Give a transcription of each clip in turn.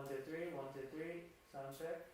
1, 2, 3, 1, 2, 3, sound check.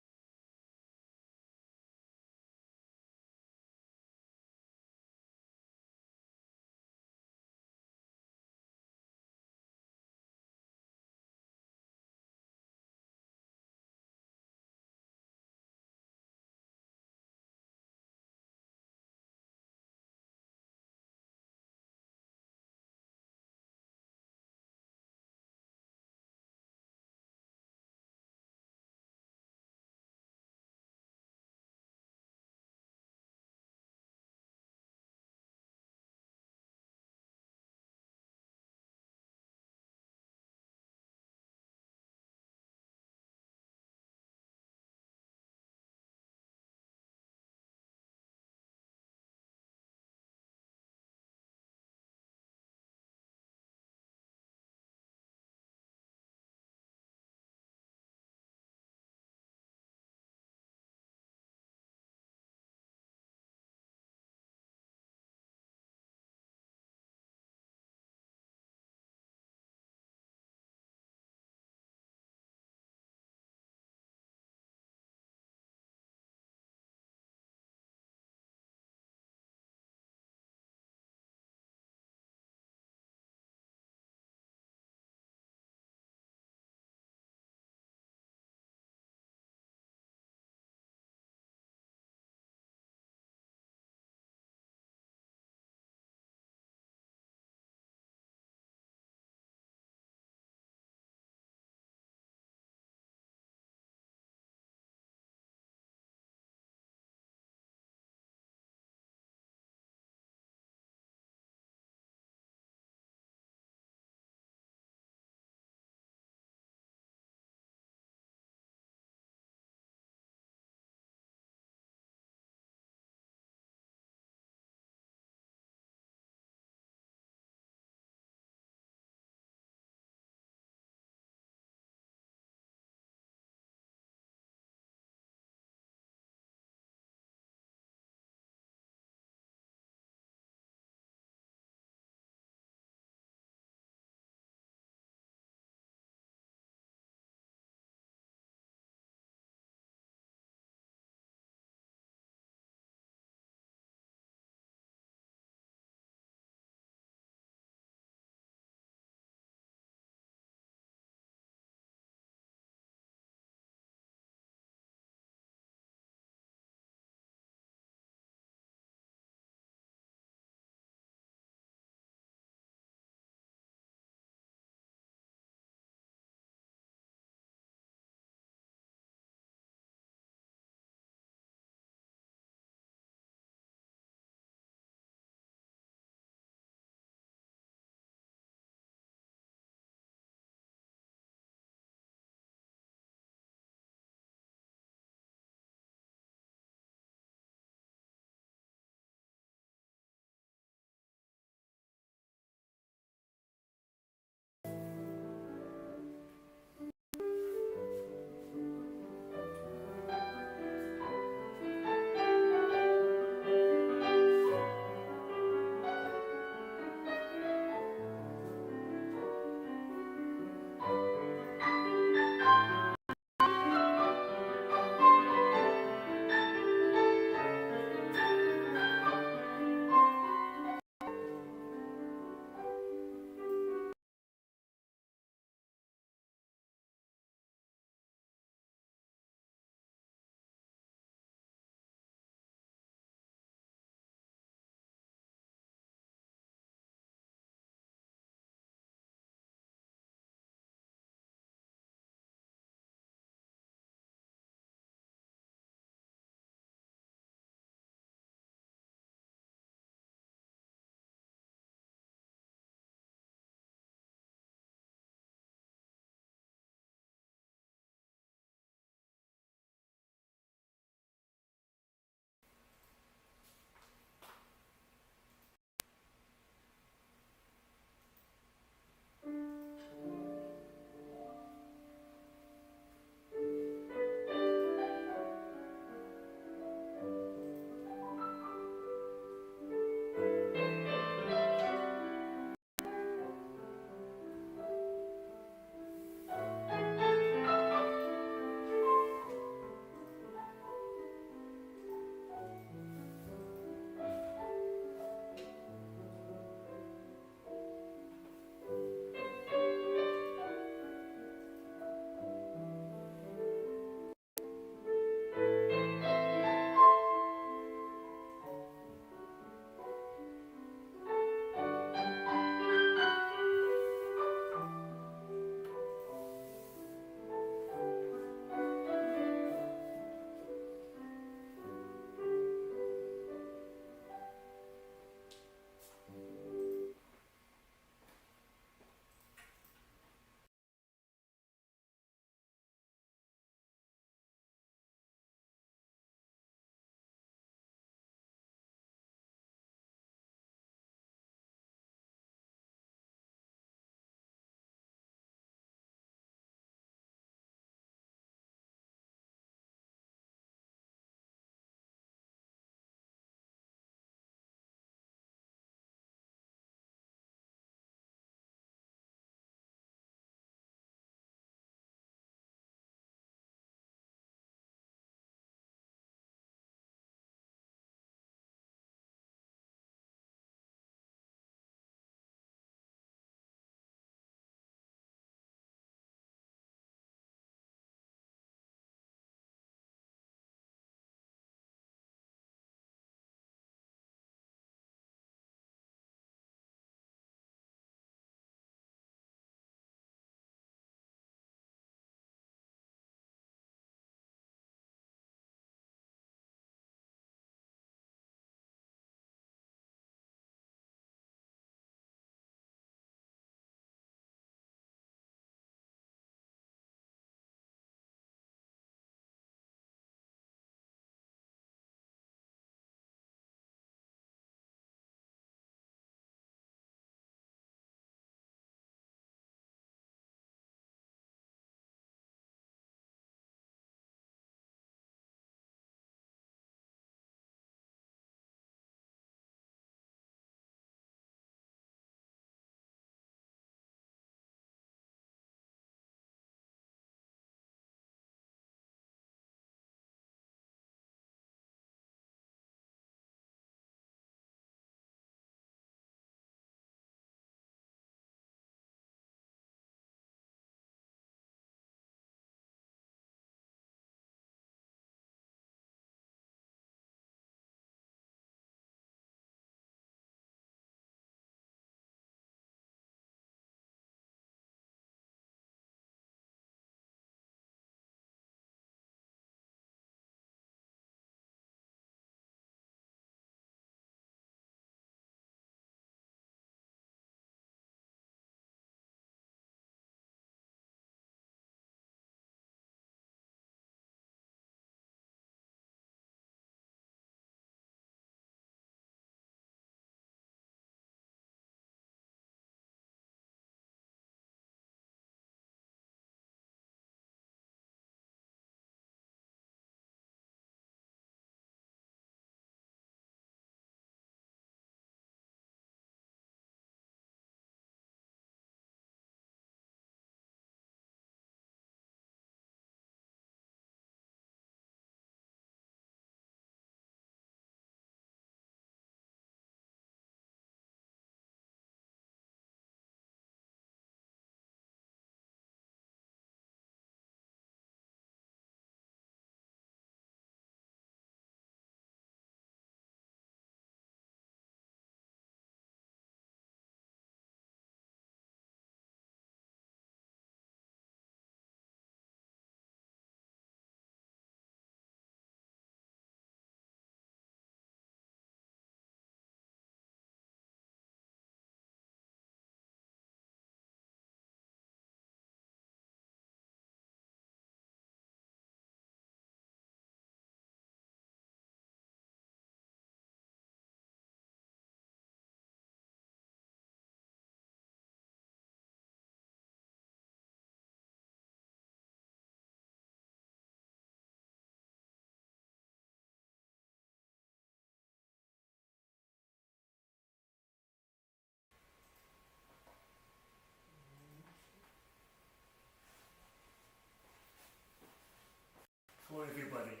Hello everybody.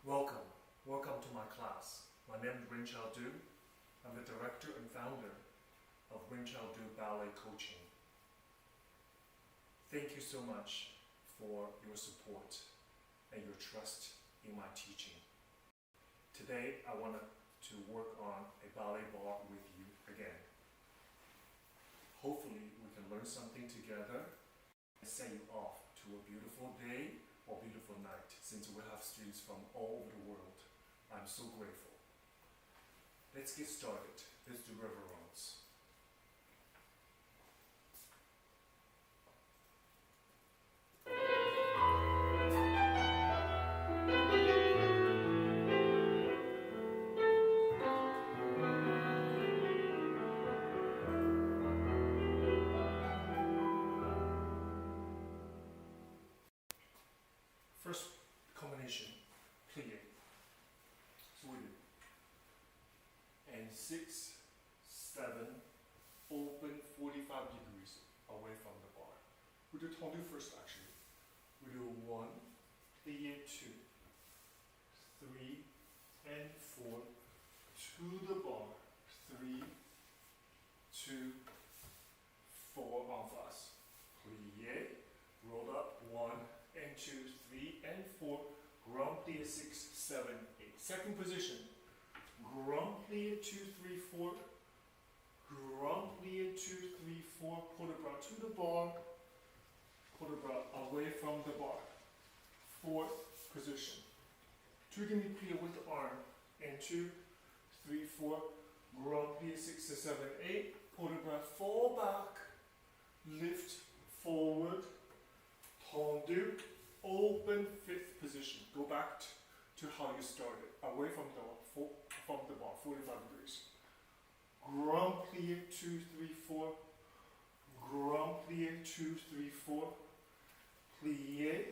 Welcome to my class. My name is Runqiao Du. I'm the director and founder of Runqiao Du Ballet Coaching. Thank you so much for your support and your trust in my teaching. Today I want to work on a ballet bar with you again. Hopefully we can learn something together and set you off to a beautiful day or beautiful night, since we have students from all over the world. I'm so grateful. Let's get started. Let's do reverence. First combination, plie. So we do. And 6, 7, open 45 degrees away from the bar. We do Fondue first actually. We do 1, plie 2, 3, and 4, to the bar, 3, 2, 4 en face. Plie, roll up, 1, and 2, 3, and 4, grand plie 6, 7, 8. Second position, grand plie 2, 3, 4, grand plie 2, 3, 4, put the bras to the bar, put the bras away from the bar. Fourth position, 2 demi plie with the arm, and 2, 3, 4, grand plie 6, 7, 8, put the bras, fall back, lift, forward, Fondue, open 5th position. Go back to how you started, away from the bar, 45 degrees. Grand plie 2, 3, 4. Grand plie 2, 3, 4. Plie,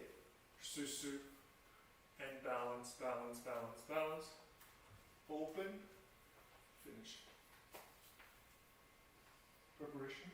susu, and balance, balance, balance, balance. Open, finish. Preparation.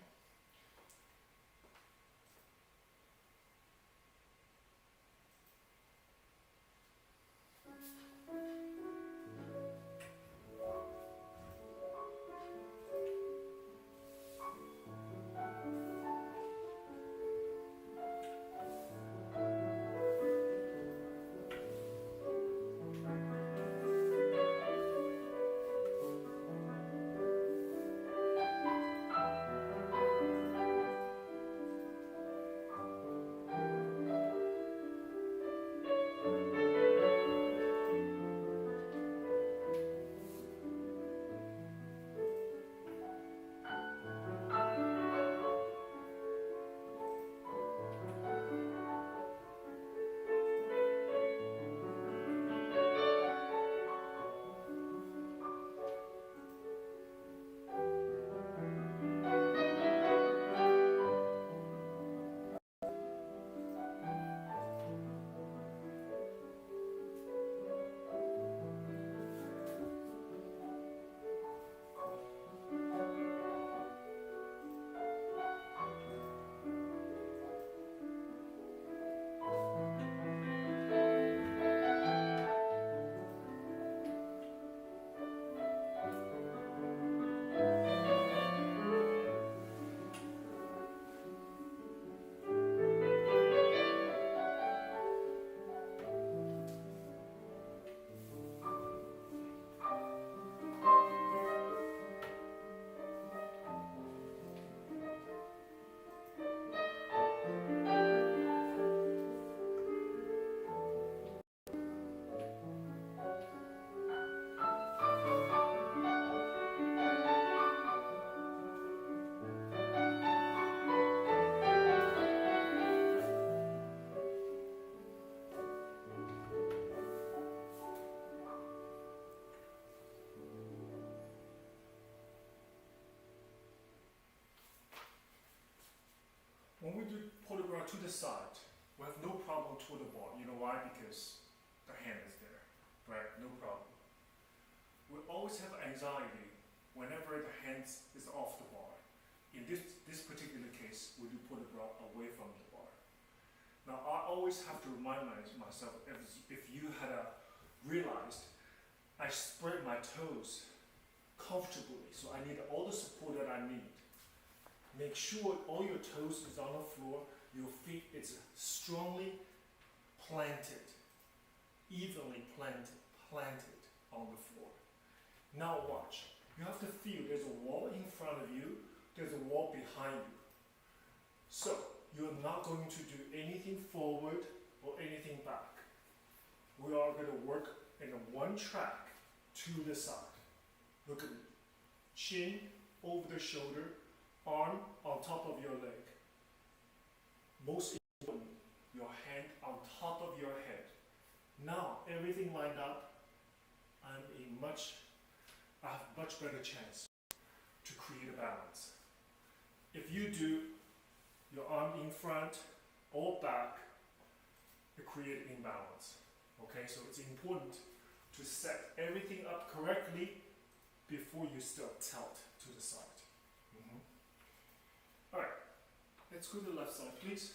When we do pull the bra to the side, we have no problem to the bar. You know why? Because the hand is there, right? No problem. We always have anxiety whenever the hand is off the bar. In this particular case, we do pull the bra away from the bar. Now I always have to remind myself, if you had realized, I spread my toes comfortably, so I need all the support that I need. Make sure all your toes is on the floor, your feet is strongly planted, evenly planted on the floor. Now watch. You have to feel there's a wall in front of you, there's a wall behind you. So you're not going to do anything forward or anything back. We are going to work in a one track to the side. Look at me. Chin over the shoulder, arm on top of your leg. Most important, your hand on top of your head. Now everything lined up, I have a much better chance to create a balance. If you do your arm in front or back, it creates imbalance. Okay, so it's important to set everything up correctly before you start tilt to the side. All right, let's go to the left side, please.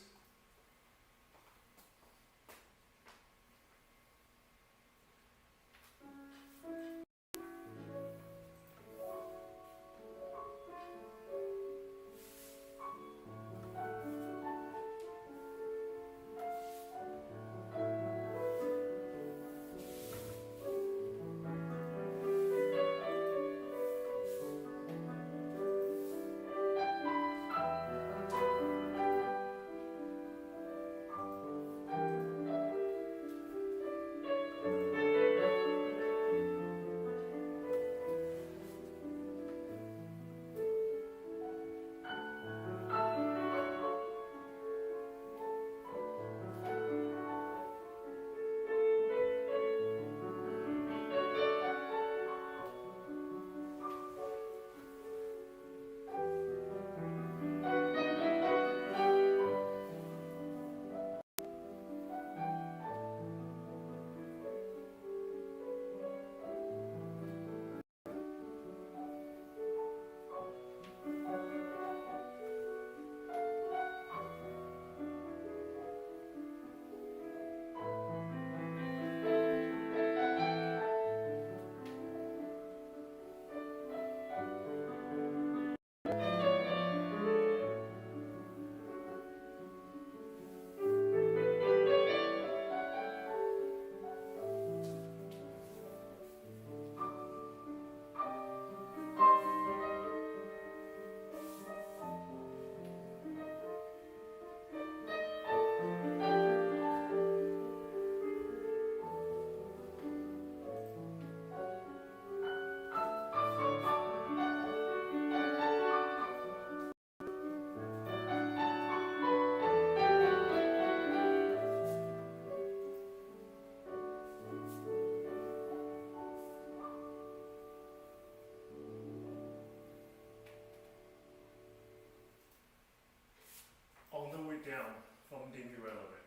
On the way down from Developpe.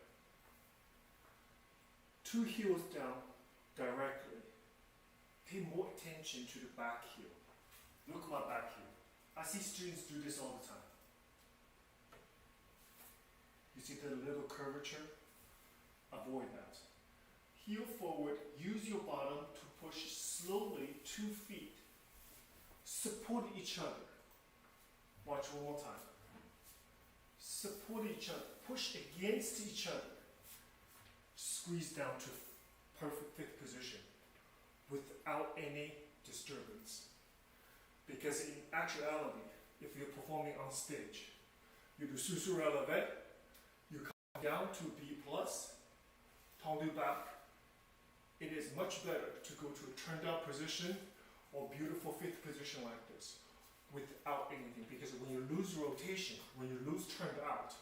Two heels down directly. Pay more attention to the back heel. Look at my back heel. I see students do this all the time. You see the little curvature? Avoid that. Heel forward, use your bottom to push slowly 2 feet. Support each other. Watch one more time. Support each other, push against each other. Squeeze down to perfect fifth position without any disturbance. Because in actuality, if you're performing on stage, you do sous-sur élevé, you come down to B+, Fondue back. It is much better to go to a turned out position or beautiful fifth position like this without anything, because when you lose rotation, when you lose turned out,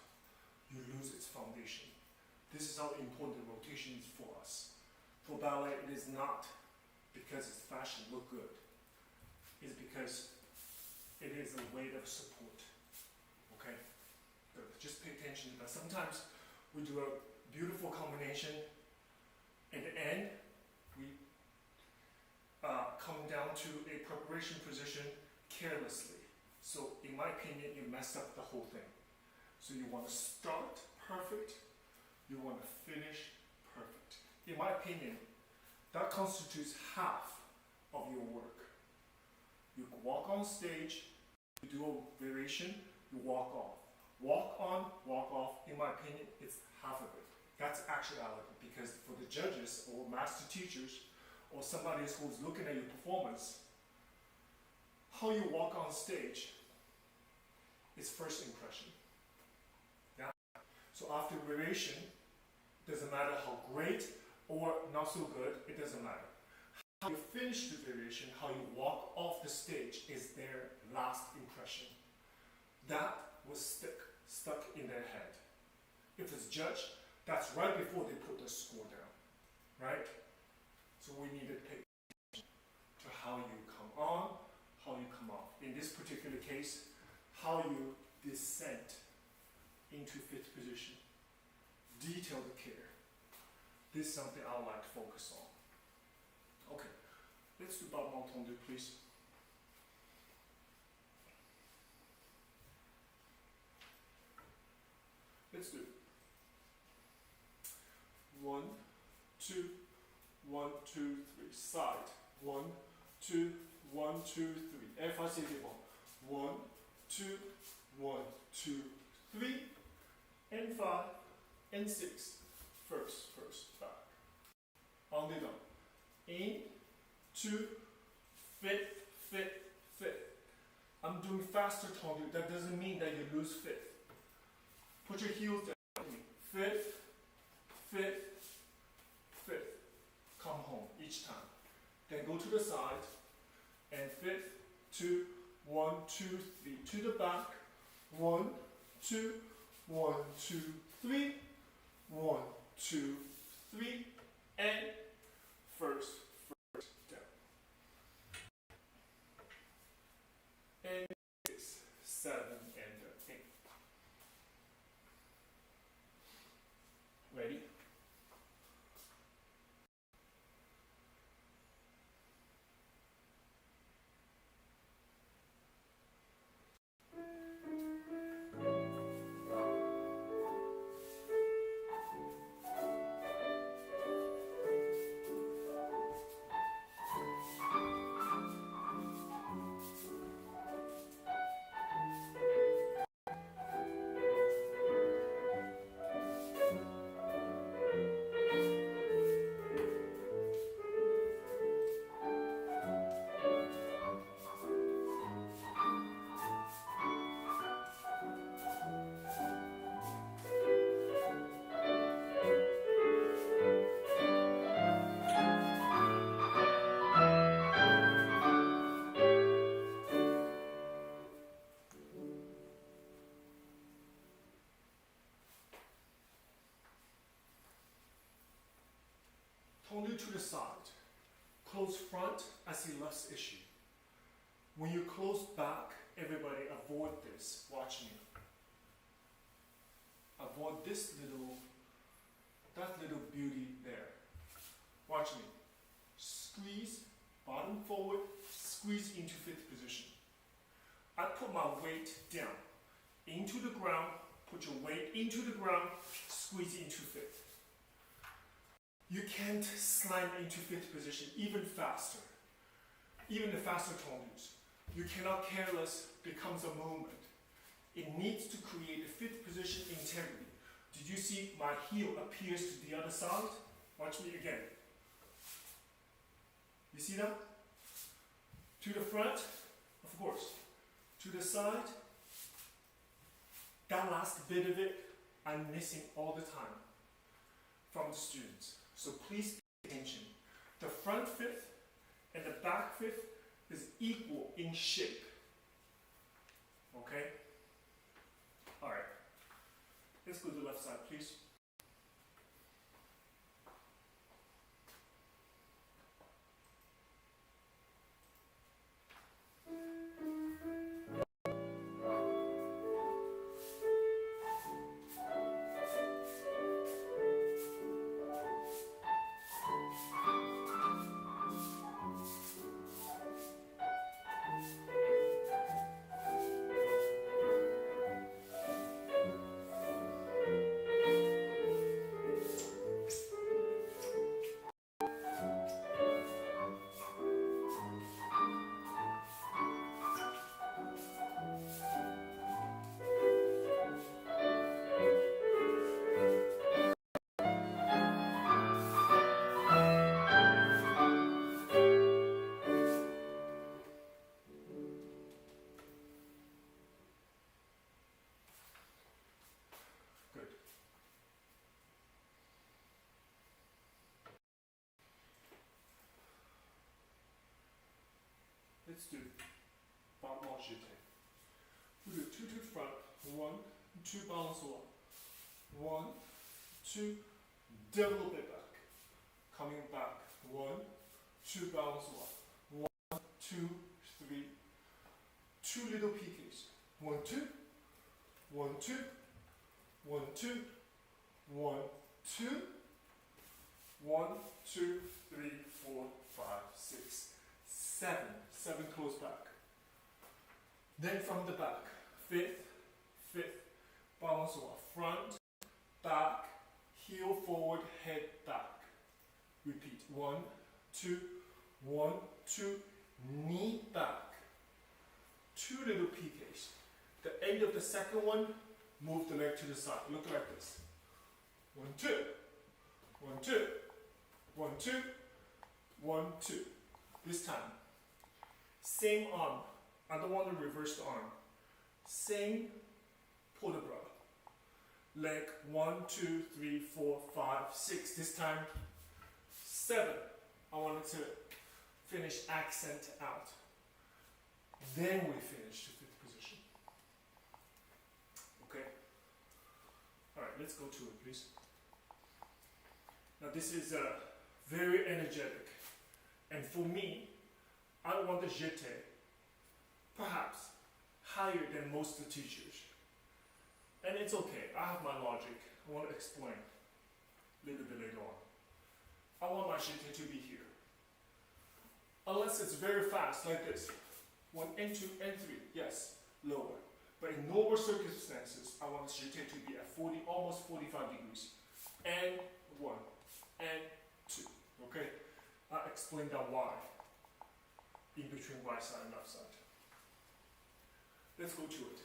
you lose its foundation. This is how important rotation is for us. For ballet, it is not because it's fashion, look good. It's because it is a way of support. Okay? Good. Just pay attention to that. Sometimes we do a beautiful combination. At the end, we come down to a preparation position carelessly. So in my opinion, you mess up the whole thing. So you want to start perfect, You want to finish perfect. In my opinion, that constitutes half of your work. You walk on stage, you do a variation, you walk off. Walk on, walk off, in my opinion, it's half of it. That's actuality, because for the judges or master teachers or somebody who's looking at your performance, how you walk on stage is first impression. Yeah? So after variation, doesn't matter how great or not so good, it doesn't matter. How you finish the variation, how you walk off the stage is their last impression. That was stuck in their head. If it's judged, that's right before they put the score down, right? So we need to pay attention to how you come on, how you come off. In this particular case, how you descend into fifth position. Detailed care. This is something I would like to focus on. Okay, let's do battement tendu, please. Let's do it. 1, 2, 1, 2, 3. Side. 1, 2, 1, 2, 3. Effacer devant. 1, 2, 1, 2, 3, and 5, and 6. First, back. En dedans. In, 2, fifth. I'm doing faster tendu. That doesn't mean that you lose fifth. Put your heels down. Fifth. Come home each time. Then go to the side. And fifth, 2, 1, 2, 3. To the back. 1, 2, 1, 2, 3. 1, 2, 3. And first down. And 6, 7, and 8. Ready? Tendu to the side. Close front, I see less issue. When you close back, everybody avoid this. Watch me. Avoid this that little beauty there. Watch me. Squeeze, bottom forward, squeeze into fifth position. I put my weight down. Into the ground, put your weight into the ground, squeeze into fifth. You can't slam into fifth position even faster. Even the faster tendus. You cannot careless becomes a movement. It needs to create a fifth position integrity. Did you see my heel appears to the other side? Watch me again. You see that? To the front, of course. To the side, that last bit of it, I'm missing all the time from the students. So please pay attention. The front fifth and the back fifth is equal in shape. Okay? Alright. Let's go to the left side, please. Let's do battement jeté. We do 2 to the front, 1, 2 balance over, 1, 2, develope it back, coming back, 1, 2 balance over, 1, 2, 3, 2 little piquets, 1, 2, 1, 2, 1, 2, 1, 2, 1, 2, 3, 4, 5, 6, 7, 7 close back. Then from the back, fifth, balance over, front, back, heel forward, head back. Repeat, 1, 2, 1, 2, knee back. 2 little piquets. The end of the second one, move the leg to the side. Look like this. 1, 2, 1, 2, 1, 2, 1, 2. This time, same arm. I don't want to reverse the arm. Same port de bras. Leg 1, 2, 3, 4, 5, 6. This time, 7. I wanted to finish accent out. Then we finish the 5th position. Okay? Alright, let's go to it, please. Now, this is very energetic. And for me, I want the jeté perhaps higher than most of the teachers. And it's okay, I have my logic. I want to explain a little bit later on. I want my jeté to be here. Unless it's very fast, like this. 1 and 2 and 3, yes, lower. But in normal circumstances, I want the jeté to be at 40, almost 45 degrees. And 1, and 2, okay? I'll explain that why in between right side and left side. Let's go to it.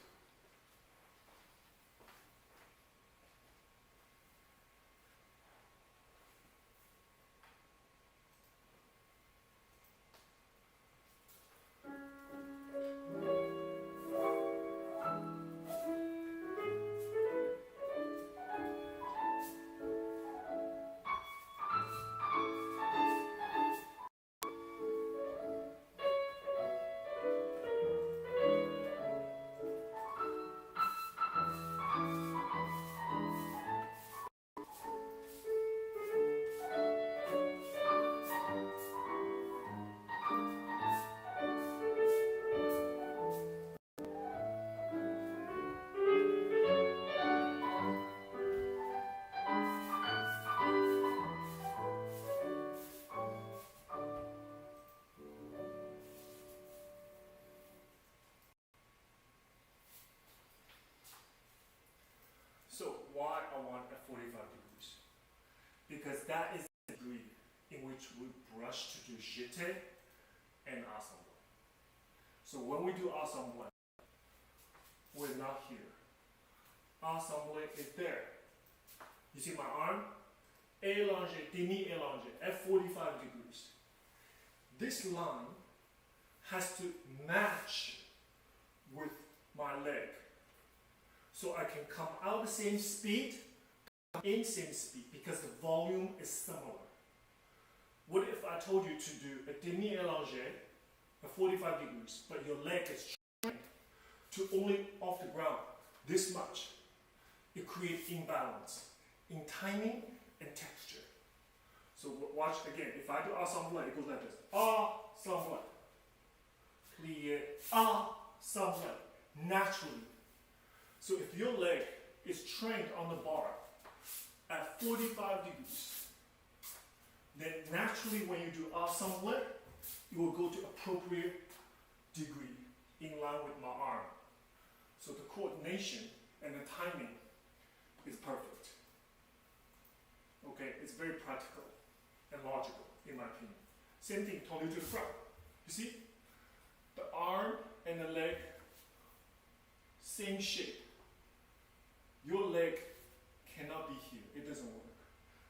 So why I want at 45 degrees? Because that is the degree in which we brush to do jeté and ensemble. So when we do ensemble, we're not here. Ensemble is there. You see my arm? Élongé, demi-élongé, at 45 degrees. This line has to match with my leg. So I can come out the same speed, come in same speed, because the volume is similar. What if I told you to do a demi-élongé at 45 degrees, but your leg is trained to only off the ground this much? It creates imbalance in timing and texture. So watch again. If I do ensemble, it goes like this. Ensemble. Plié. Ensemble. Naturally. So if your leg is trained on the bar at 45 degrees, then naturally when you do ensemble, you will go to appropriate degree in line with my arm. So the coordination and the timing is perfect. Okay, it's very practical and logical in my opinion. Same thing, turn to the front. You see? The arm and the leg, same shape. Your leg cannot be here. It doesn't work.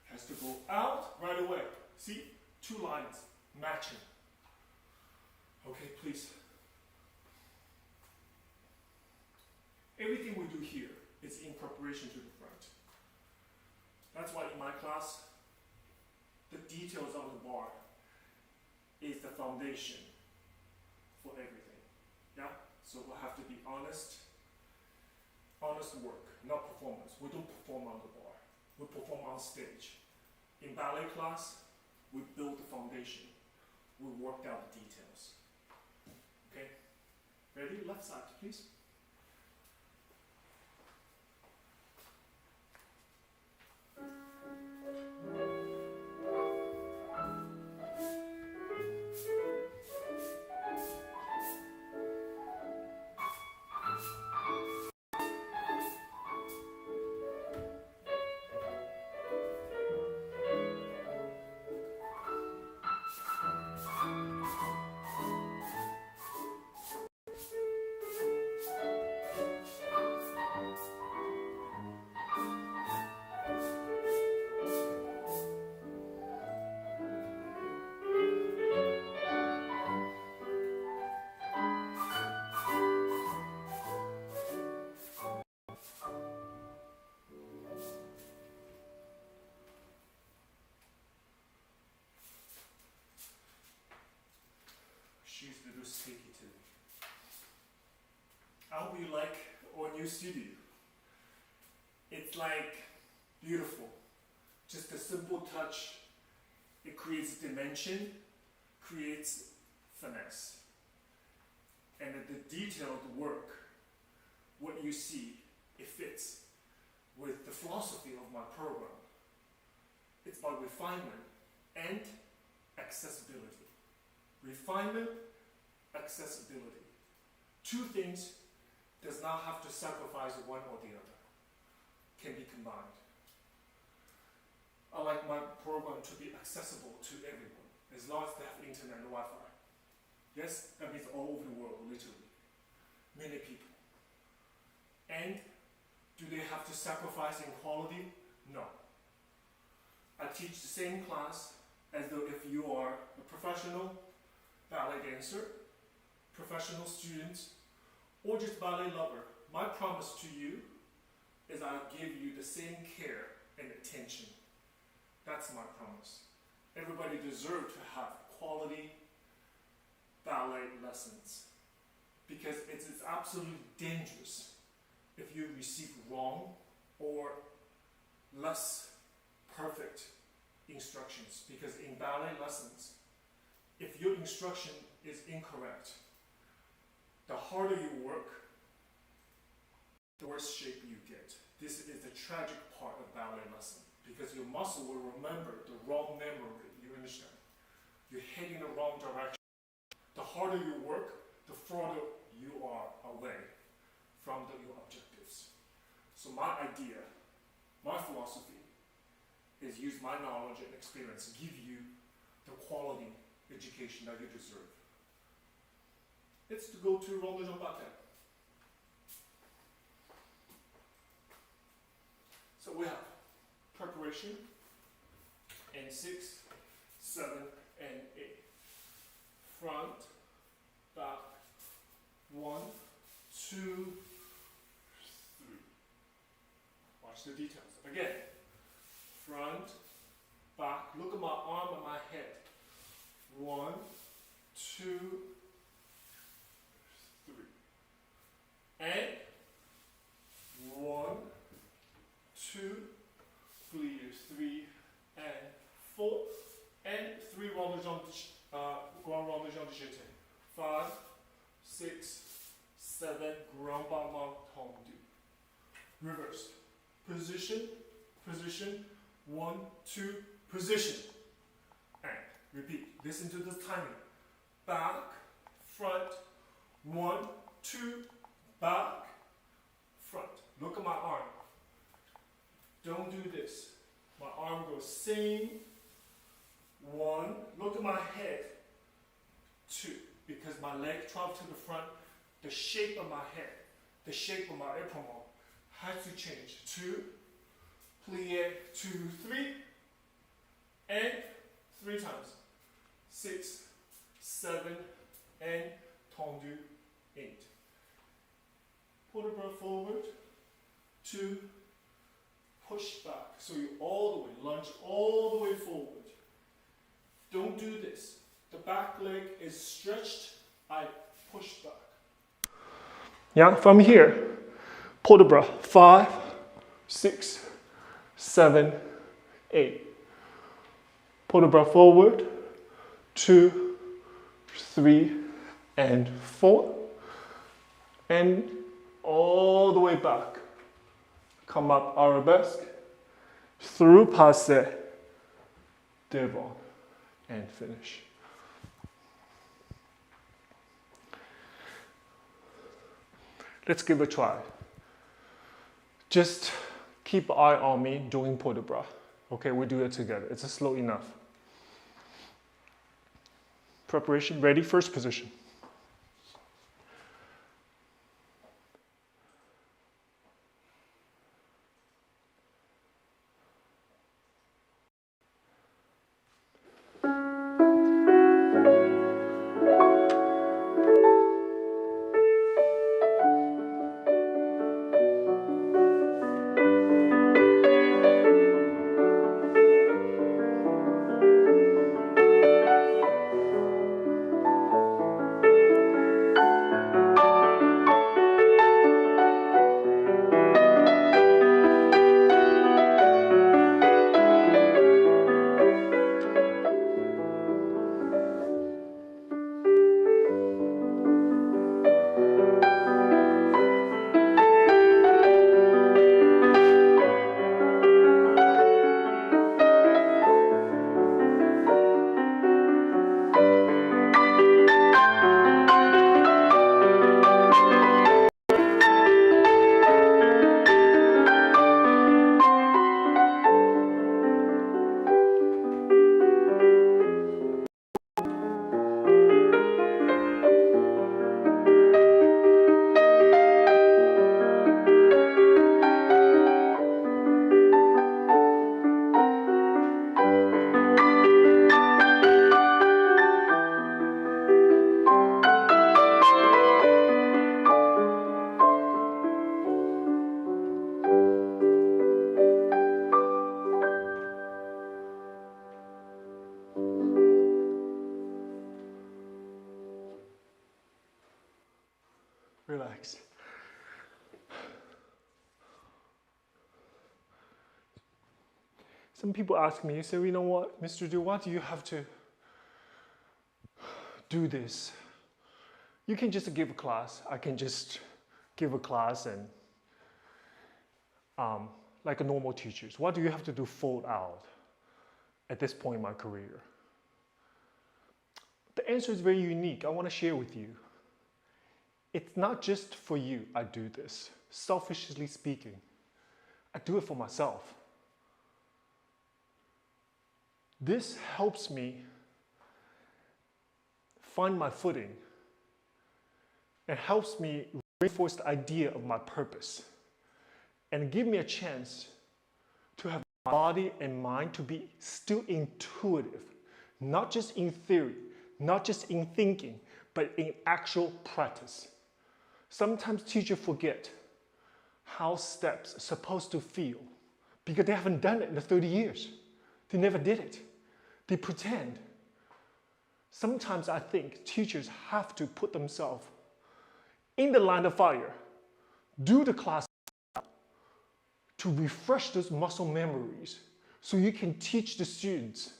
It has to go out right away. See? 2 lines matching. Okay, please. Everything we do here is in preparation to the front. That's why in my class, the details on the bar is the foundation for everything. Yeah? So we have to be honest. Honest work, not performance. We don't perform on the bar. We perform on stage. In ballet class, we build the foundation. We work out the details. Okay? Ready? Left side, please. She's a little sticky today. How we like our new studio? It's like beautiful. Just a simple touch. It creates dimension, creates finesse. And the detailed work, what you see, it fits with the philosophy of my program. It's about refinement and accessibility. Refinement, accessibility. Two things does not have to sacrifice one or the other. Can be combined. I like my program to be accessible to everyone, as long as they have internet and Wi-Fi. Yes, that means all over the world, literally. Many people. And do they have to sacrifice in quality? No. I teach the same class as though if you are a professional ballet dancer, professional student, or just ballet lover. My promise to you is I'll give you the same care and attention. That's my promise. Everybody deserves to have quality ballet lessons, because it's absolutely dangerous if you receive wrong or less perfect instructions, because in ballet lessons, if your instruction is incorrect, the harder you work, the worse shape you get. This is the tragic part of ballet lesson, because your muscle will remember the wrong memory, you understand? You're heading the wrong direction. The harder you work, the further you are away from your objectives. So my idea, my philosophy, is use my knowledge and experience, give you the quality education that you deserve. It's to go to Runqiao Du Ballet. So we have preparation in 6, 7, and 8. Front, back, 1, 2, 3. Watch the details. Again, front, back. Look at my arm and my head. 1, 2, 3. And 1, 2, pliés, 3, and 4, and 3 grand rondeurs de jeté. 5, 6, 7, grand battement tendu. Reverse. Position, position, 1, 2, position. And repeat. Listen to the timing. Back, front, 1, 2, back, front. Look at my arm. Don't do this. My arm goes same, 1. Look at my head, 2. Because my leg travels to the front, the shape of my head, the shape of my épaule has to change. 2, plié, 2, 3, and 3 times. 6, 7, and tendu, 8. Pull the breath forward, 2, push back. So you all the way, lunge all the way forward. Don't do this. The back leg is stretched. I push back. Yeah, from here, port de bras, 5, 6, 7, 8. Port de bras forward, 2, 3, and 4. And all the way back. Come up arabesque, through passe, devant, and finish. Let's give it a try. Just keep an eye on me doing port de bras. Okay, we do it together. It's slow enough. Preparation, ready, first position. Relax. Some people ask me, say, you know what, Mr. Du, why do you have to do this? You can just give a class. I can just give a class and like a normal teachers. Why do you have to do fold out at this point in my career? The answer is very unique. I want to share with you. It's not just for you I do this. Selfishly speaking, I do it for myself. This helps me find my footing and helps me reinforce the idea of my purpose and give me a chance to have my body and mind to be still intuitive, not just in theory, not just in thinking, but in actual practice. Sometimes teachers forget how steps are supposed to feel because they haven't done it in the 30 years. They never did it. They pretend. Sometimes I think teachers have to put themselves in the line of fire, do the class to refresh those muscle memories so you can teach the students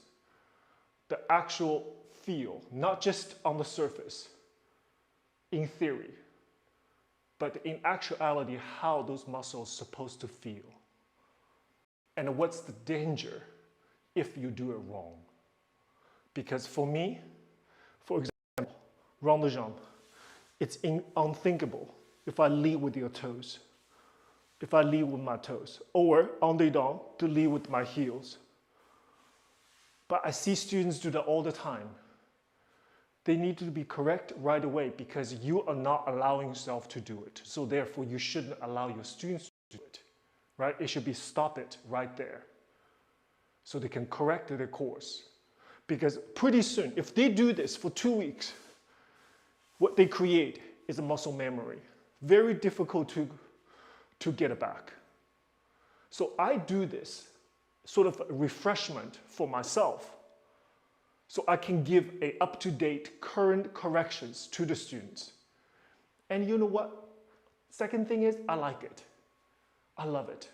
the actual feel, not just on the surface, in theory, but in actuality, how those muscles are supposed to feel. And what's the danger if you do it wrong? Because for me, for example, rond de jambe, it's unthinkable if I lead with your toes, if I lead with my toes, or en dedans, to lead with my heels. But I see students do that all the time. They need to be correct right away because you are not allowing yourself to do it. So therefore, you shouldn't allow your students to do it, right? It should be stop it right there so they can correct their course. Because pretty soon, if they do this for 2 weeks, what they create is a muscle memory. Very difficult to get it back. So I do this sort of refreshment for myself so I can give a up-to-date current corrections to the students And you know what? Second thing is, I like it. I love it.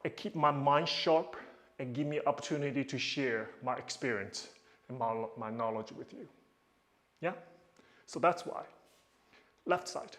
It keeps my mind sharp and give me an opportunity to share my experience and my knowledge with you. Yeah? So that's why. Left side.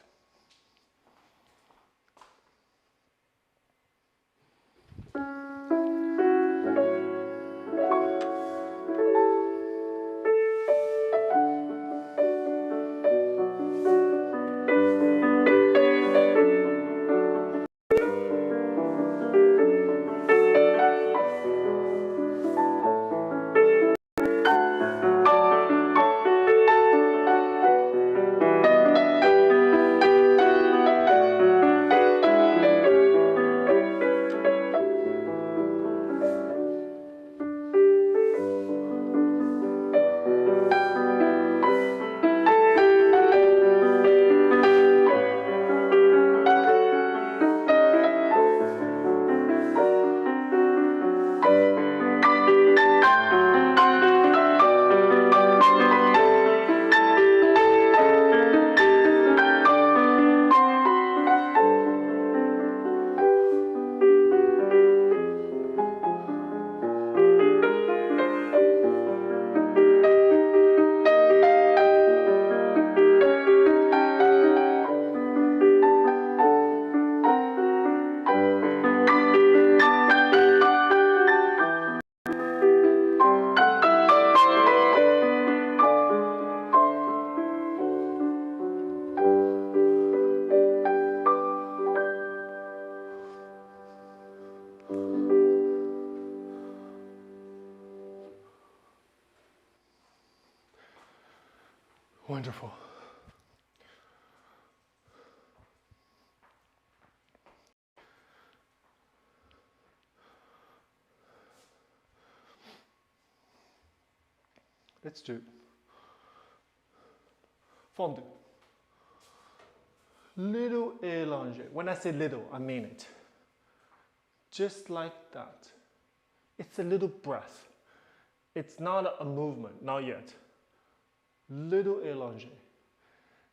Wonderful. Let's do Fondue. Little élargé. When I say little, I mean it. Just like that. It's a little breath. It's not a movement, not yet. Little élargé.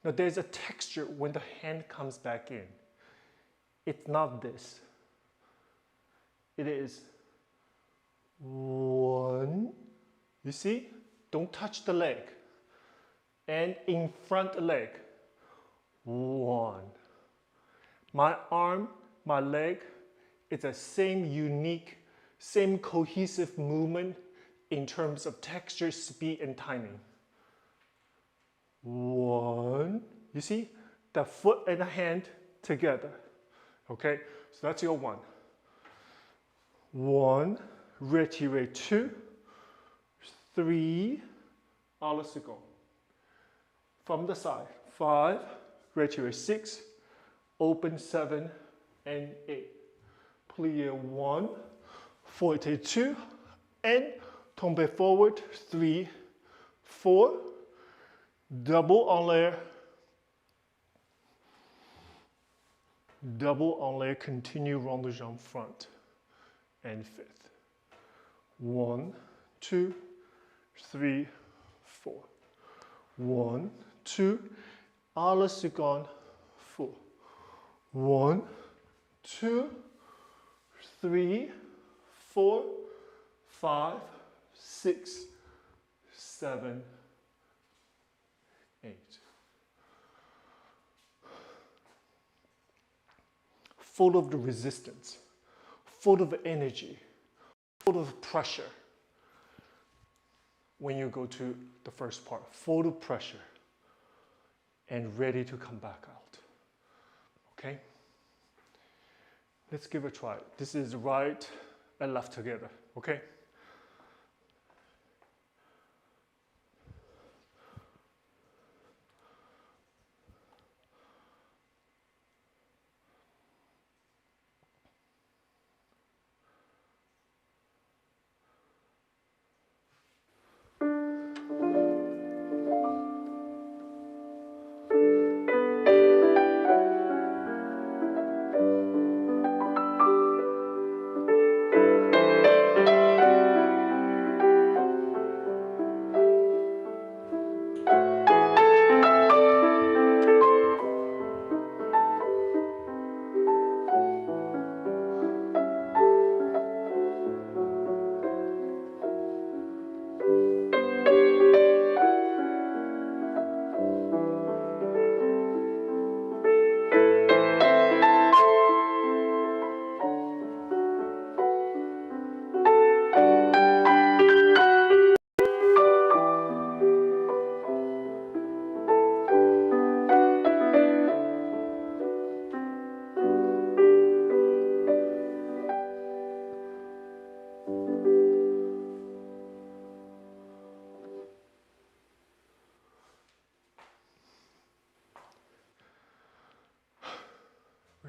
Now there's a texture when the hand comes back in. It's not this. It is one. You see? Don't touch the leg. And in front leg. One. My arm, my leg, it's the same unique, same cohesive movement in terms of texture, speed, and timing. One. You see? The foot and the hand together. Okay? So that's your one. One. Retiré. Two. Three. À la seconde. From the side. Five. Retiré. Six. Open. Seven. And eight. Plié. One. Fouetté. Two. And tomber forward. Three. Four. Double en l'air. Double en l'air. Continue rond de jambe front. And fifth. One, two, three, four. One, two, à la seconde, four. One, two, three, four, five, six, seven, eight. Full of the resistance, full of energy, full of pressure. When you go to the first part, full of pressure and ready to come back out. Okay? Let's give it a try. This is right and left together. Okay?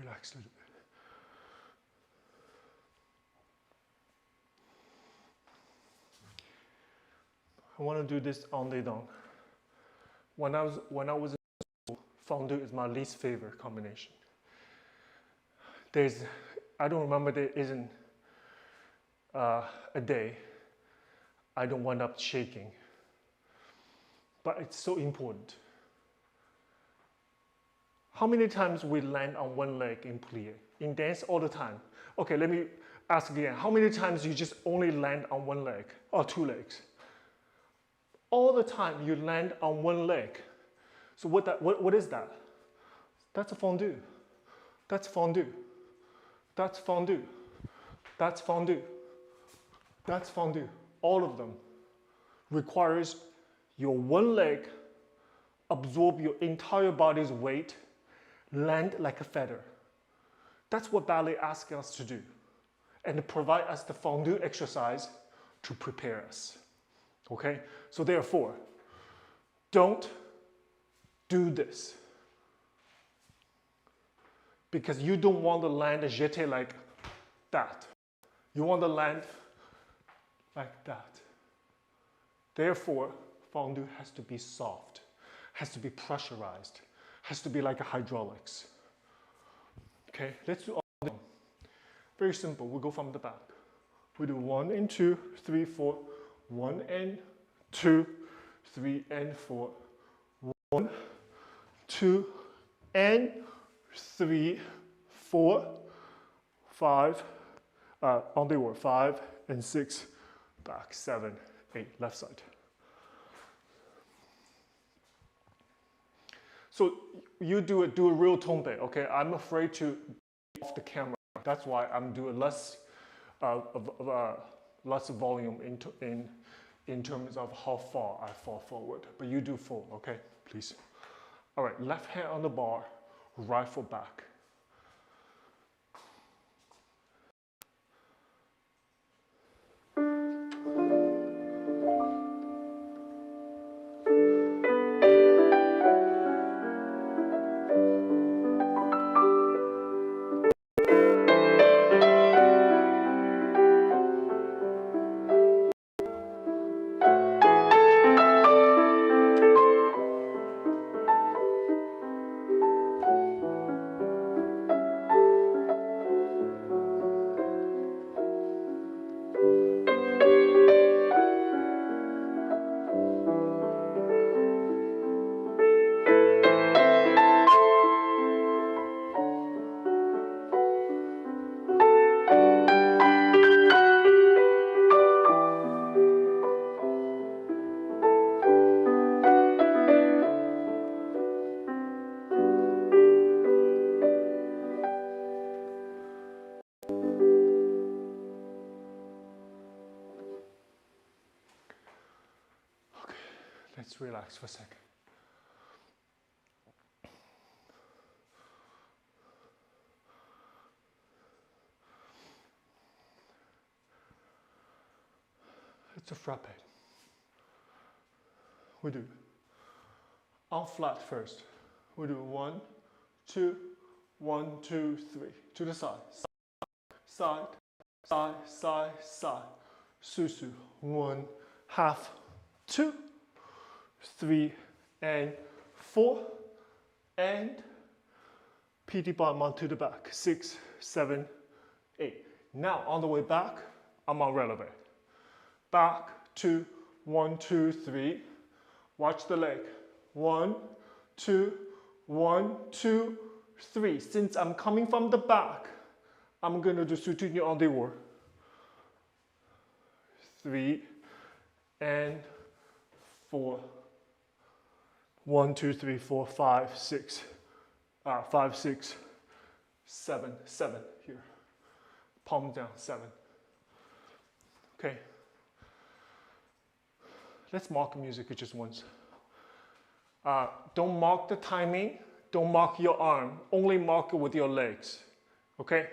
Relax a little bit. I want to do this en dedans. When I was in school, fondue is my least favorite combination. I don't remember there isn't a day I don't wind up shaking. But it's so important. How many times we land on one leg in plie? In dance, all the time. Okay, let me ask again. How many times you just only land on one leg or two legs? All the time you land on one leg. So what is that? That's a fondue. That's fondue. That's fondue. That's fondue. That's fondue. All of them requires your one leg absorb your entire body's weight, land like a feather. That's what ballet asks us to do, and to provide us the fondue exercise to prepare us. Okay? So therefore, don't do this, because you don't want to land a jeté like that. You want to land like that. Therefore, fondue has to be soft, has to be pressurized, has to be like a hydraulics. Okay, let's do all of them. Very simple. We go from the back. We do 1 and 2, 3, 4. 1 and 2, 3 and 4. 1, 2 and 3, 4, 5. On the word 5 and 6. Back 7, 8. Left side. So you do a real tombe, okay? I'm afraid to be off the camera. That's why I'm doing less volume in terms of how far I fall forward. But you do full, okay? Please. All right, left hand on the bar, right foot back. Let's relax for a second. It's a frappe. We do on flat first. We do 1, 2, 1, 2, 3. To the side. Side, side, side, side. Susu. 1, half, 2, 3 and 4, and PT bottom to the back, 6, 7, 8. Now on the way back, I'm on releve. Back, 2, 1, 2, 3. Watch the leg. 1, 2, 1, 2, 3. Since I'm coming from the back, I'm going to do soutenu en dehors. 3 and 4. 1, 2, 3, 4, 5, 6. 5, 6, 7. 7 here. Palm down, 7. Okay. Let's mark music just once. Don't mark the timing. Don't mark your arm. Only mark it with your legs. Okay?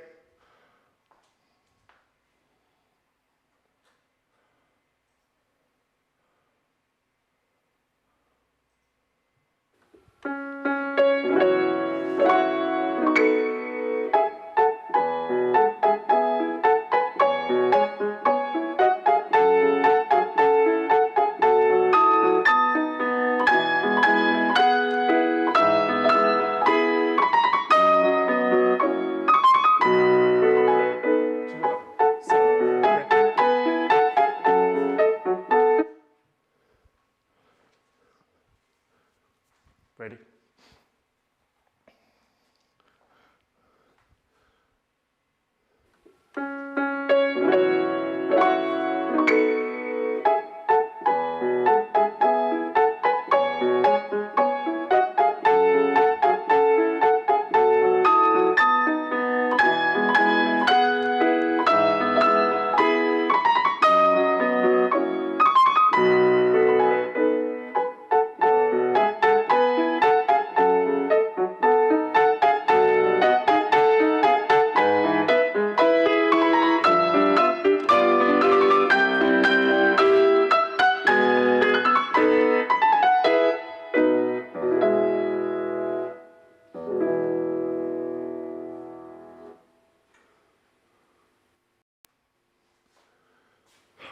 Ready?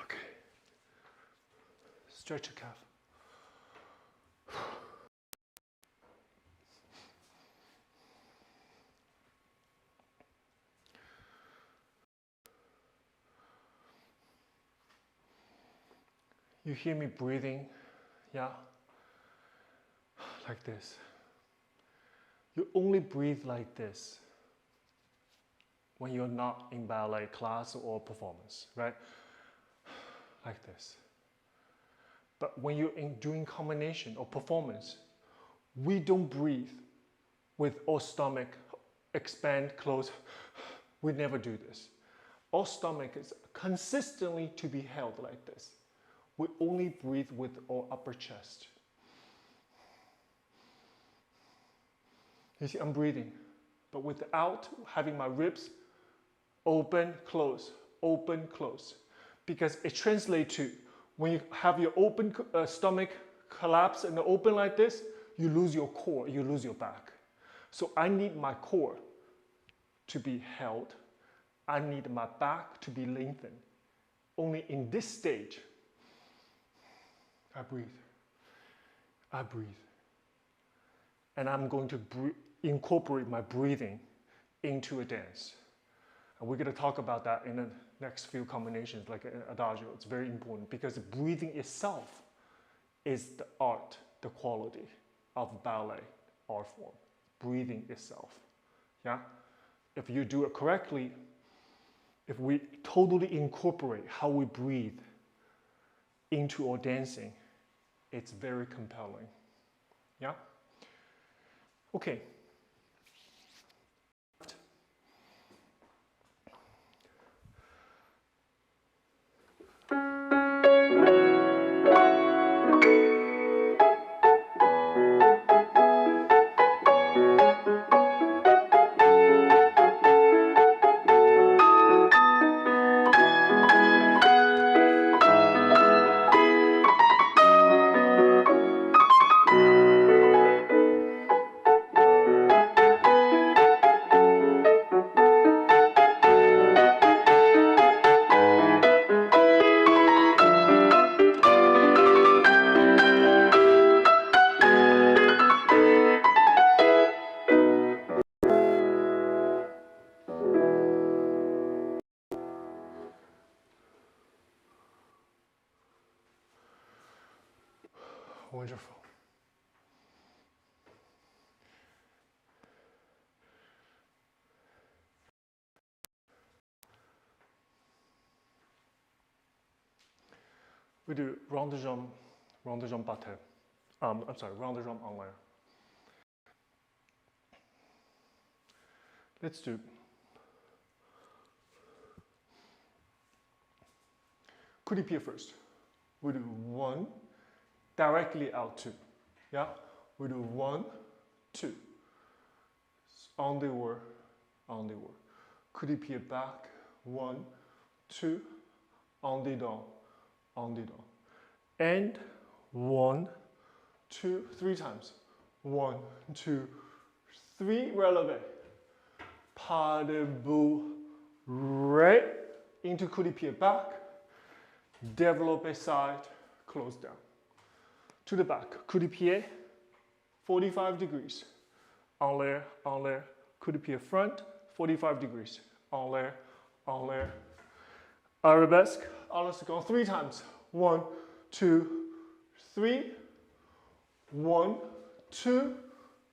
Okay. Stretch your calf. You hear me breathing, yeah? Like this. You only breathe like this when you're not in ballet class or performance, right? Like this. But when you're doing combination or performance, we don't breathe with our stomach expand, close. We never do this. Our stomach is consistently to be held like this. We only breathe with our upper chest. You see, I'm breathing, but without having my ribs open, close, because it translates to when you have your open stomach collapse and open like this, you lose your core, you lose your back. So I need my core to be held. I need my back to be lengthened. Only in this stage, I breathe. I breathe. And I'm going to incorporate my breathing into a dance. And we're going to talk about that in the next few combinations, like adagio. It's very important because breathing itself is the art, the quality of ballet art form. Breathing itself. Yeah? If you do it correctly, if we totally incorporate how we breathe into our dancing, it's very compelling. Yeah? Okay. Wonderful. We do round de jambe battement. I'm sorry, round de jambe en l'air. Let's do coup de pied first. We do 1, directly out 2. Yeah? We do 1, 2. En dehors, en dehors. Coup de pied back, 1, 2, en dedans, en dedans. And 1, 2, 3 times. 1, 2, 3, relevé. Pas debout, right into coup de pied back. Developpe side, close down. To the back, coup de pied, 45 degrees. En l'air, coup de pied front, 45 degrees. En l'air, arabesque, à la seconde, 3 times. 1, 2, 3. 1, 2,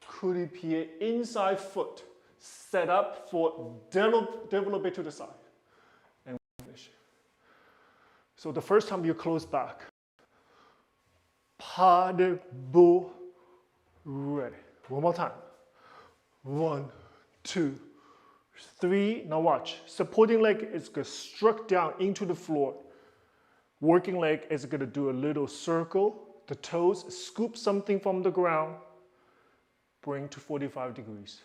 coude pied, inside foot. Set up for développé to the side. And finish. So the first time you close back. Pas de bout, ready. One more time. 1, 2, 3. Now watch. Supporting leg is going to struck down into the floor. Working leg is going to do a little circle. The toes scoop something from the ground. Bring to 45 degrees.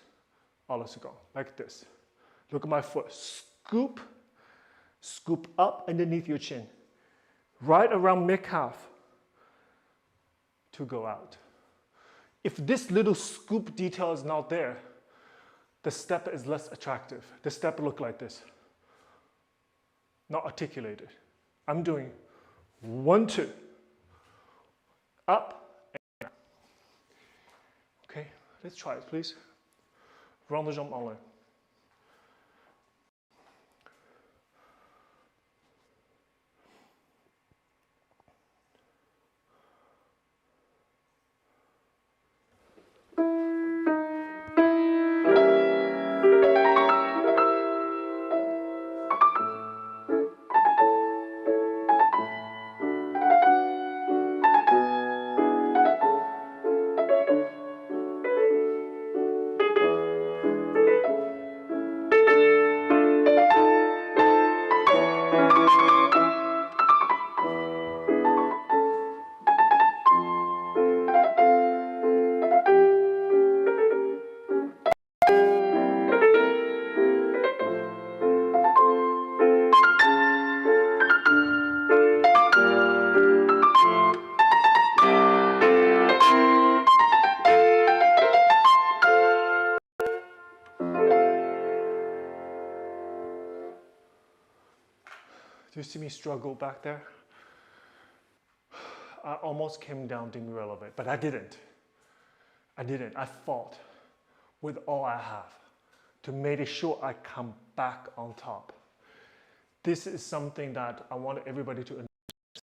All let's go. Like this. Look at my foot. Scoop. Scoop up underneath your chin. Right around mid-calf. To go out. If this little scoop detail is not there, the step is less attractive. The step look like this. Not articulated. I'm doing 1, 2. Up and down. Okay, let's try it, please. Rond de jambe en l'air. Do you see me struggle back there? I almost came down to elevate, but I didn't. I fought with all I have to make sure I come back on top. This is something that I want everybody to understand.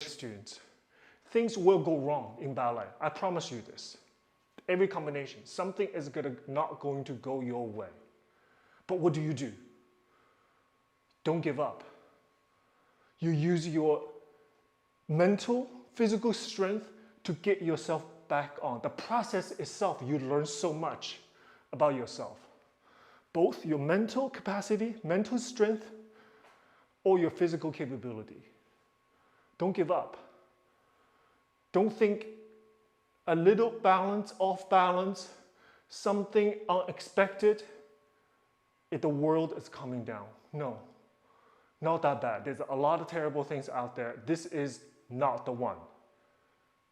Students, things will go wrong in ballet. I promise you this. Every combination, something is not going to go your way. But what do? Don't give up. You use your mental, physical strength to get yourself back on. The process itself, you learn so much about yourself. Both your mental capacity, mental strength, or your physical capability. Don't give up. Don't think a little balance, off balance, something unexpected, if the world is coming down. No. Not that bad. There's a lot of terrible things out there. This is not the one.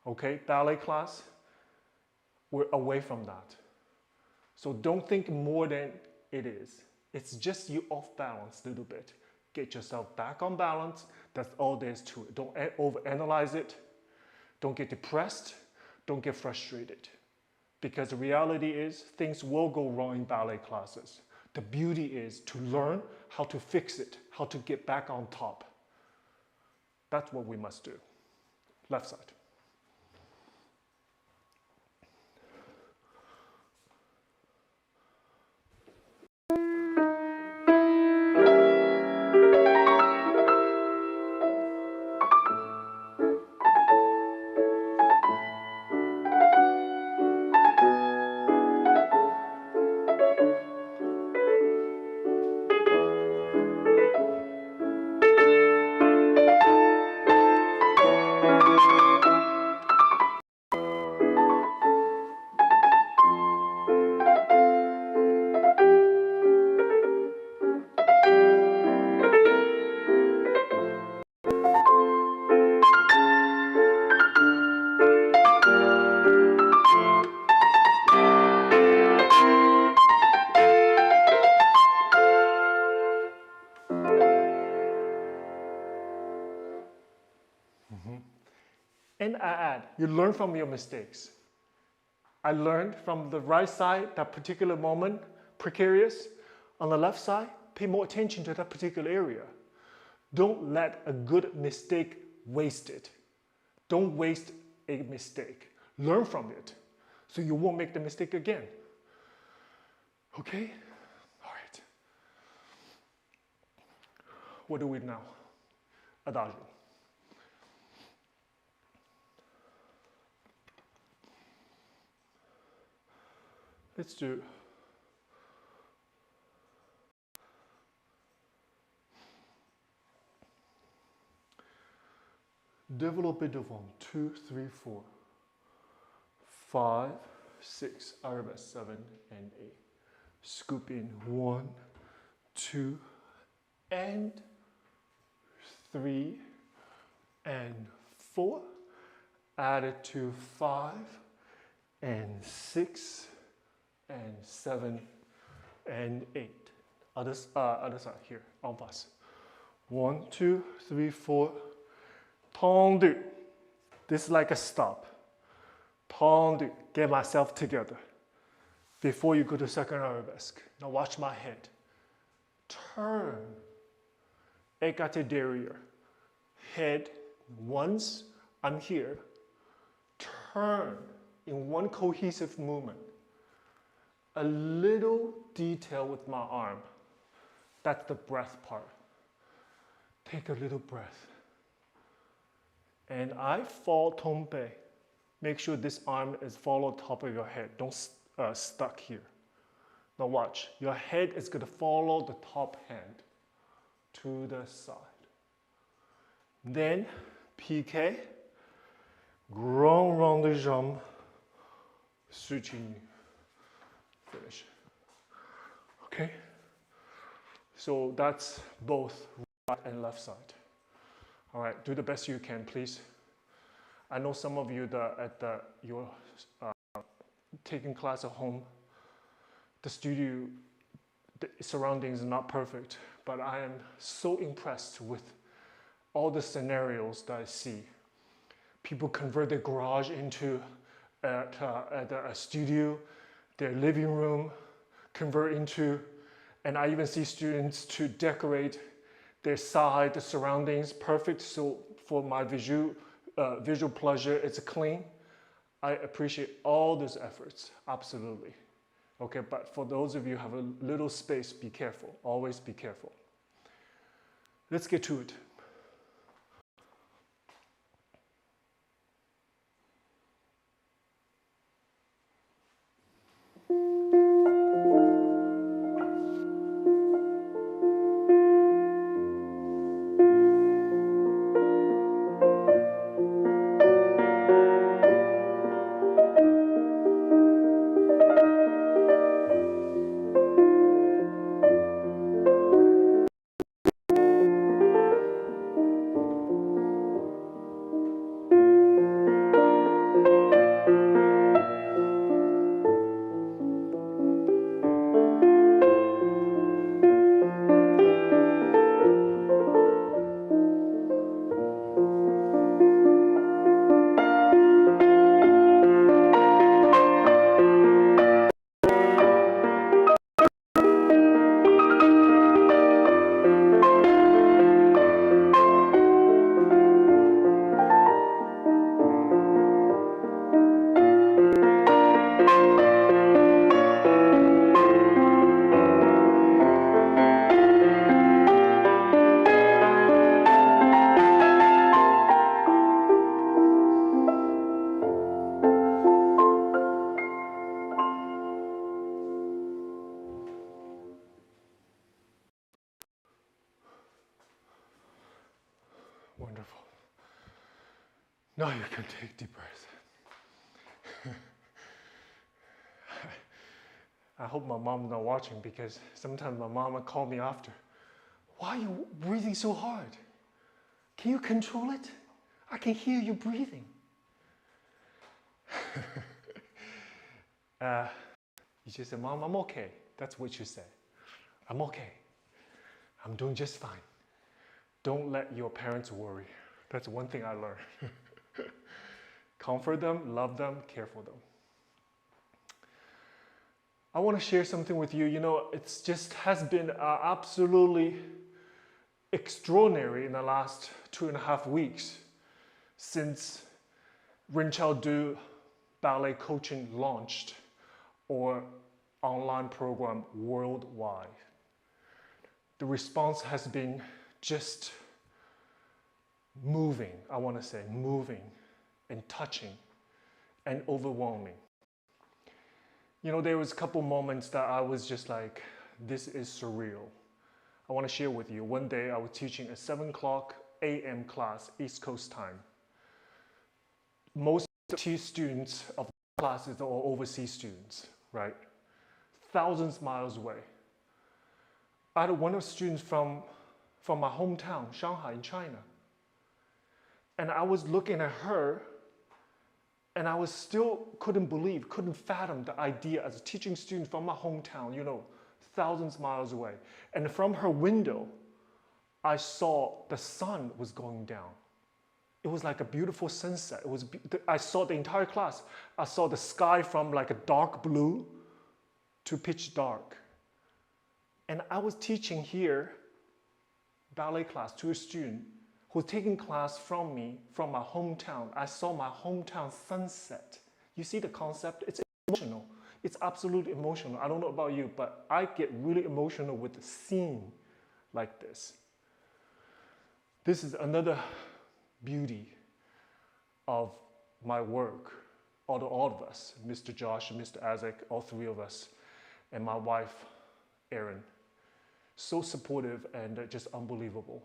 Okay, ballet class, we're away from that. So don't think more than it is. It's just you off balance a little bit. Get yourself back on balance. That's all there is to it. Don't overanalyze it. Don't get depressed. Don't get frustrated. Because the reality is things will go wrong in ballet classes. The beauty is to learn how to fix it, how to get back on top. That's what we must do. Left side. And I add, you learn from your mistakes. I learned from the right side, that particular moment, precarious. On the left side, pay more attention to that particular area. Don't let a good mistake waste it. Don't waste a mistake. Learn from it. so you won't make the mistake again. Okay? All right. What do we now? Adagio. Let's do Developpe devant, 2, 3, 4, 5, 6, arabesque, 7, and 8. Scoop in 1, 2, and 3, and 4. Add it to 5, and 6, and 7, and 8. Other side here, en face. 1, 2, 3, 4. Fondue. This is like a stop. Fondue. Get myself together. Before you go to second arabesque. Now watch my head. Turn. Écarté derrière. Head once. I'm here. Turn in one cohesive movement. A little detail with my arm. That's the breath part. Take a little breath. And I fall tombe. Make sure this arm is follow top of your head. Don't stuck here. Now watch. Your head is going to follow the top hand to the side. Then piqué. Grand rond de jambe. Switching. Finish. Okay? So that's both right and left side. All right, do the best you can, please. I know some of you you're taking class at home. The studio, the surroundings are not perfect, but I am so impressed with all the scenarios that I see. People convert their garage into a studio, their living room convert into, and I even see students to decorate their side, the surroundings, perfect. So for my visual pleasure, it's clean. I appreciate all those efforts, absolutely. Okay, but for those of you who have a little space, be careful, always be careful. Let's get to it. Wonderful. Now you can take deep breaths. I hope my mom's not watching because sometimes my mom will call me after. Why are you breathing so hard? Can you control it? I can hear you breathing. You just say, Mom, I'm okay. That's what you say. I'm okay. I'm doing just fine. Don't let your parents worry. That's one thing I learned. Comfort them, love them, care for them. I want to share something with you. You know, it's just has been absolutely extraordinary in the last 2.5 weeks since Runqiao Du ballet coaching launched or online program worldwide. The response has been just moving, I want to say, moving and touching and overwhelming. You know, there was a couple moments that I was just like, this is surreal. I want to share with you. One day I was teaching a 7 o'clock a.m. class, East Coast time. Most students of the classes are overseas students, right? Thousands of miles away. I had one of the students from my hometown, Shanghai in China. And I was looking at her and I was still couldn't fathom the idea as a teaching student from my hometown, you know, thousands of miles away. And from her window, I saw the sun was going down. It was like a beautiful sunset. I saw the entire class. I saw the sky from like a dark blue to pitch dark. And I was teaching here ballet class to a student who's taking class from me, from my hometown. I saw my hometown sunset. You see the concept? It's emotional. It's absolutely emotional. I don't know about you, but I get really emotional with a scene like this. This is another beauty of my work. All of us, Mr. Josh and Mr. Isaac, all three of us, and my wife, Erin. So supportive and just unbelievable.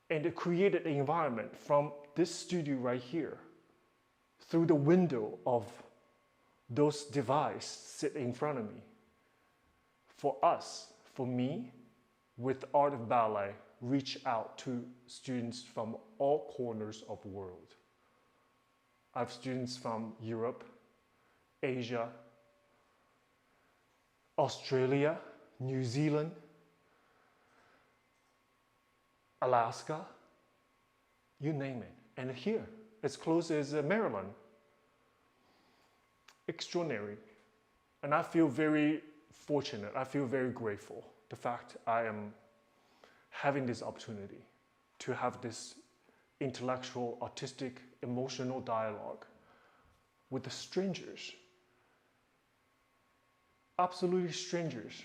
And it created an environment from this studio right here, through the window of those devices sitting in front of me. For us, for me, with Art of Ballet, reach out to students from all corners of the world. I have students from Europe, Asia, Australia, New Zealand, Alaska, you name it. And here, as close as Maryland. Extraordinary. And I feel very fortunate. I feel very grateful. The fact I am having this opportunity to have this intellectual, artistic, emotional dialogue with the strangers. Absolutely strangers.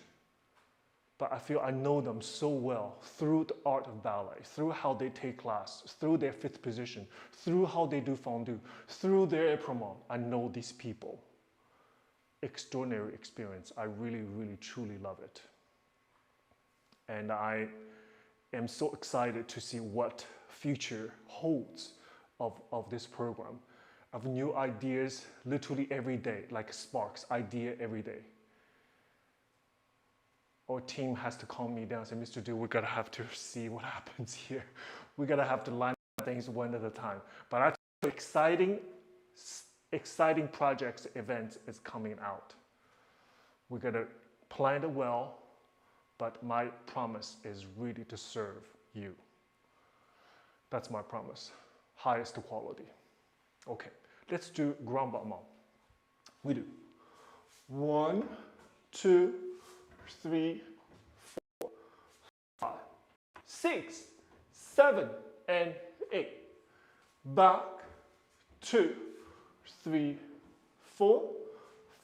But I feel I know them so well through the art of ballet, through how they take class, through their fifth position, through how they do fondue, through their promenade. I know these people. Extraordinary experience. I really, really, truly love it. And I am so excited to see what future holds of this program, of new ideas literally every day, like sparks, idea every day. Our team has to calm me down and say, Mr. Du, we're gonna have to see what happens here. We're gonna have to line up things one at a time. But I think exciting projects, events is coming out. We're gonna plan it well, but my promise is really to serve you. That's my promise, highest quality. Okay, let's do grand battement. We do 1, 2, 3, 4, 5, 6, 7, and 8. Back, 2, 3, 4,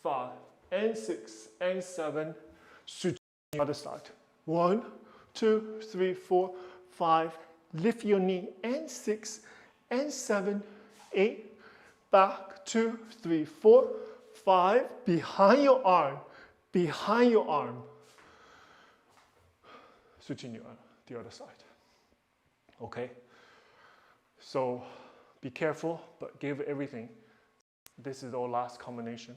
5, and 6, and 7. Switch to the other side. 1, 2, 3, 4, 5. Lift your knee, and 6, and 7, 8. Back, 2, 3, 4, 5. Behind your arm. Behind your arm. Switching the other side. Okay? So be careful, but give everything. This is our last combination.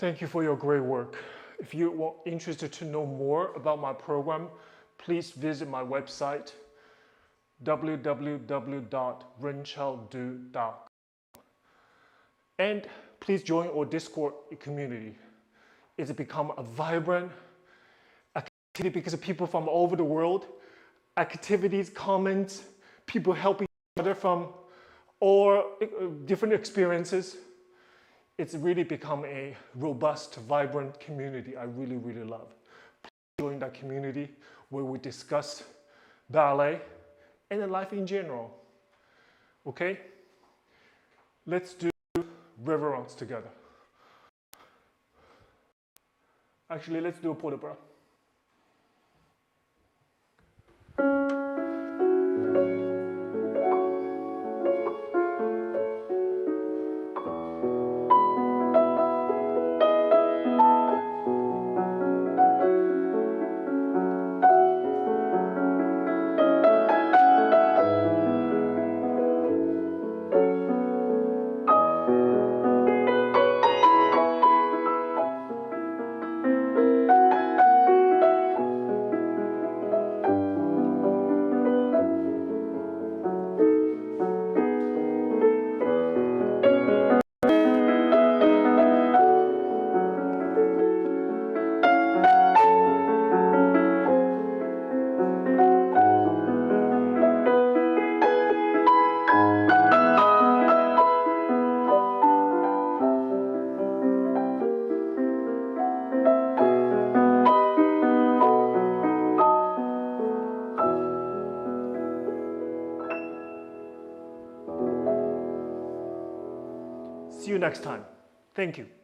Thank you for your great work. If you are interested to know more about my program, please visit my website www.runqiaodu.com. And please join our Discord community. It's become a vibrant activity because of people from all over the world, activities, comments, people helping each other from all different experiences. It's really become a robust, vibrant community I really, really love. Please join that community where we discuss ballet and life in general. Okay? Let's do reverence together. Actually, let's do a port de bras. See you next time. Thank you.